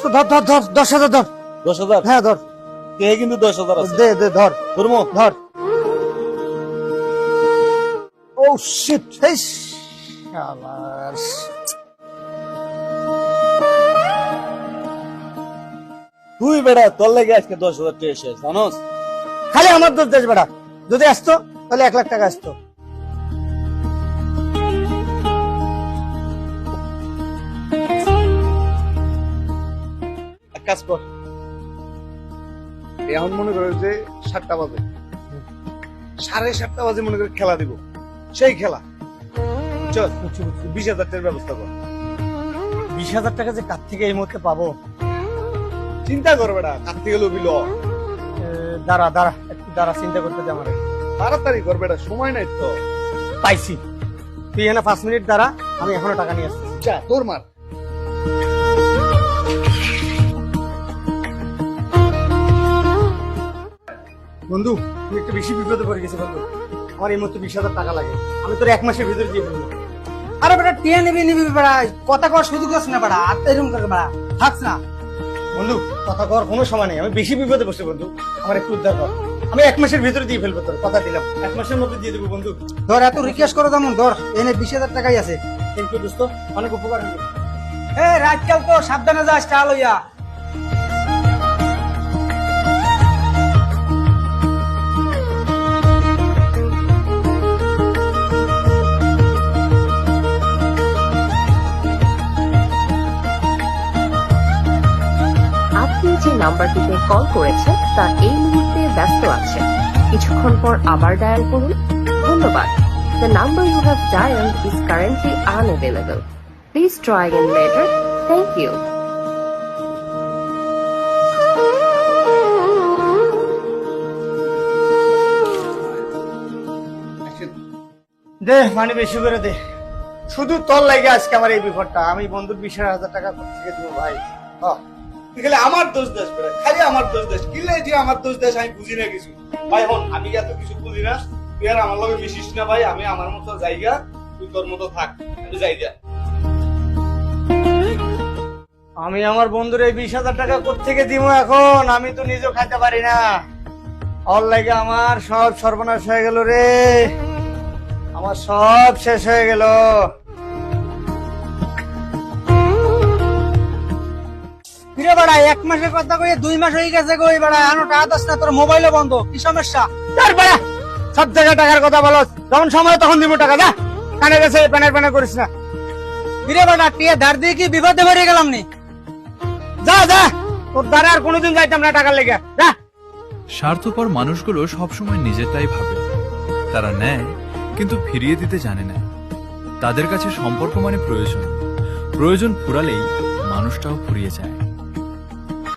দোস্ত ধর ধর ধর 10,000 ধর। 10,000? হ্যাঁ ধর, কে কিন্তু 10,000 আছে। দে দে ধর ধর্ম ধর। ও শিট, হেস শালার। তুই বেড়া তোর লাগে আজকে 10,000 টাকা শেষ জানোস। খালি আমার দোষ দেশ বেটা, যদি আসতো তাহলে 1 লাখ টাকা আসতো। এক কাজ কর, এখন মনে করে যে 7টা বাজে, 7:30 বাজে মনে করে খেলা দিব, সেই খেলা। চল 20,000 টাকার ব্যবস্থা কর। 20,000 টাকা যে কার থেকে এই মুহূর্তে পাবো? চিন্তা কর বেটা, কাটতে গেল বিল। দাঁড়া দাঁড়া একটু দাঁড়া, চিন্তা করতে দে আমারে। তাড়াতাড়ি কর বেটা, সময় নাই তো। পাইছি, তুই এখানে 5 মিনিট দাঁড়া, আমি এখনো টাকা নিয়ে আসছি। যা তোর মার। বন্ধু তুই একটু বেশি বিপদে পড়ে গেছি বন্ধু, আমার এই মুহূর্তে 20,000 টাকা লাগে, আমি তোর 1 মাসের ভিতরে দিয়ে দেবো। আরে বেটা টিয়া নিবি নিবি বেড়া, কথা কর শুধু করছ না বেড়া, আর এরকম করে বেড়া থাকস না। বন্ধু কথা কর, কোনো সময় নেই, আমি বেশি বিপদে পড়ছি বন্ধু, আমার একটু উদ্ধার কর। আমি 1 মাসের ভিতরে দিয়ে ফেলবো, তোর কথা দিলাম, 1 মাসের মধ্যে দিয়ে দেবো বন্ধু। ধর এত রিকোয়েস্ট করো তেমন ধর, এনে 20,000 টাকাই আছে। থ্যাংক ইউ দোস্ত, অনেক উপকার হলো। এ রাতকাল তো সাবধানে যাস টা লইয়া। আপনি যে নাম্বারটিতে কল করেছেন তা এই মুহূর্তে ব্যস্ত আছে, কিছুক্ষণ পর আবার ডায়াল করুন। ধন্যবাদ। The number you have dialed is currently unavailable. Please try again later. Thank you. দে মানে বেশি করে দে, শুধু তোর লাগে আজকে আমার এই বিপদটা। আমি বন্ধুর 20,000 টাকা থেকে দেবো ভাই। তুই খালি আমার দোষ দেশ বেটা, খালি আমার দোষ দেশ। কিলে যে আমার দোষ দেশ আমি বুঝি না কিছু। ভাই হন, আমি এত কিছু বুঝি না, তুই আর আমার লগে মিশিস না ভাই। আমি আমার মতো জায়গা, তুই তোর মতো থাক, আমি জায়গা। আমি আমার বন্ধুর এই 20,000 টাকা কোত্থেকে দিব এখন? আমি তো নিজেও খাইতে পারি না, ওর লাগে আমার সব সর্বনাশ হয়ে গেল রে, আমার সব শেষ হয়ে গেল। ফিরে বেড়া 1 মাসের কথা কই 2 মাস হয়ে গেছে কই বেড়া, এখনো টাকা দাস না, তোর মোবাইলে বন্ধ, কি সমস্যা? তার বেড়া সব জায়গায় টাকার কথা বলো, যখন সময় তখন দিব টাকা। যা কানে গেছে প্যানের প্যানের করিস না। ফিরে বেড়া টিয়া ধার দিয়ে কি বিপদে পড়ে গেলাম নি? যা যা, তোর দ্বারা আর কোনোদিন যাইতাম না টাকার লেগে। যা। স্বার্থপর মানুষগুলো সবসময় নিজেরটাই ভাবে, তারা নেয় কিন্তু ফিরিয়ে দিতে জানে না। তাদের কাছে সম্পর্ক মানে প্রয়োজন, প্রয়োজন ফুরালেই মানুষটাও ফুরিয়ে যায়।